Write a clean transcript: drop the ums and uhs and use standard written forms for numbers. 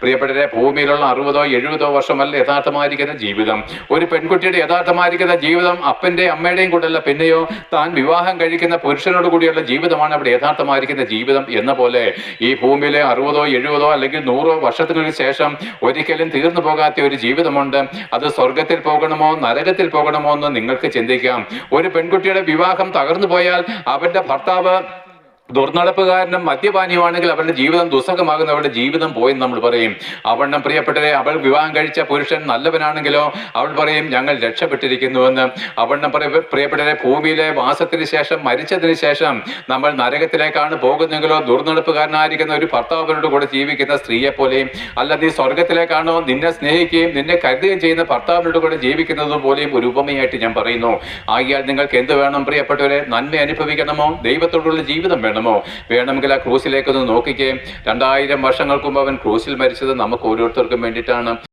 പ്രിയപ്പെട്ടവരെ, ഭൂമിയിലുള്ള 60-70 വർഷമല്ല യഥാർത്ഥമായിരിക്കുന്ന ജീവിതം. ഒരു പെൺകുട്ടിയുടെ യഥാർത്ഥമായിരിക്കുന്ന ജീവിതം അപ്പൻ്റെയും അമ്മയുടെയും കൂടെയല്ല, പിന്നെയോ താൻ വിവാഹം കഴിക്കുന്ന പുരുഷനോട് കൂടിയുള്ള ജീവിതമാണ് അവിടെ യഥാർത്ഥമായിരിക്കുന്ന ജീവിതം. എന്ന പോലെ ഈ ഭൂമിയിലെ 60-70 അല്ലെങ്കിൽ 100 വർഷങ്ങൾക്ക് ശേഷം ഒരിക്കലും തീർന്നു പോകാത്ത ഒരു ജീവിതമുണ്ട്. അത് സ്വർഗത്തിൽ പോകണമോ നരകത്തിൽ പോകണമോ എന്ന് നിങ്ങൾക്ക് ചിന്തിക്കാം. ഒരു പെൺകുട്ടിയുടെ വിവാഹം തകർന്നു പോയാൽ അവരുടെ ഭർത്താവ് ദുർനടപ്പുകാരനും മദ്യപാനിയുമാണെങ്കിൽ അവരുടെ ജീവിതം ദുസ്സഹമാകുന്ന, അവരുടെ ജീവിതം പോയെന്ന് നമ്മൾ പറയും. അവണ്ണം പ്രിയപ്പെട്ടവരെ, അവൾ വിവാഹം കഴിച്ച പുരുഷൻ നല്ലവനാണെങ്കിലോ അവൾ പറയും ഞങ്ങൾ രക്ഷപ്പെട്ടിരിക്കുന്നുവെന്ന്. അവണ്ണം പ്രിയപ്പെട്ടവരെ, ഭൂമിയിലെ വാസത്തിന് ശേഷം, മരിച്ചതിന് ശേഷം നമ്മൾ നരകത്തിലേക്കാണ് പോകുന്നെങ്കിലോ ദുർനടപ്പുകാരനായിരിക്കുന്ന ഒരു ഭർത്താവിനോട് കൂടെ ജീവിക്കുന്ന സ്ത്രീയെ പോലെയും, അല്ല നീ സ്വർഗത്തിലേക്കാണോ നിന്നെ സ്നേഹിക്കുകയും നിന്നെ കരുതുകയും ചെയ്യുന്ന ഭർത്താവിനോട് കൂടെ ജീവിക്കുന്നത് പോലെയും ഒരു ഉപമയായിട്ട് ഞാൻ പറയുന്നു. ആകിയാൽ നിങ്ങൾക്ക് എന്ത് വേണം പ്രിയപ്പെട്ടവരെ? നന്മ അനുഭവിക്കണമോ? ദൈവത്തോടുള്ള ജീവിതം വേണമോ? വേണമെങ്കിൽ ആ ക്രൂസിലേക്കൊന്ന് നോക്കിക്കേ. 2000 വർഷങ്ങൾക്ക് മുമ്പ് അവൻ ക്രൂസിൽ മരിച്ചത് നമുക്ക് ഓരോരുത്തർക്കും വേണ്ടിയിട്ടാണ്.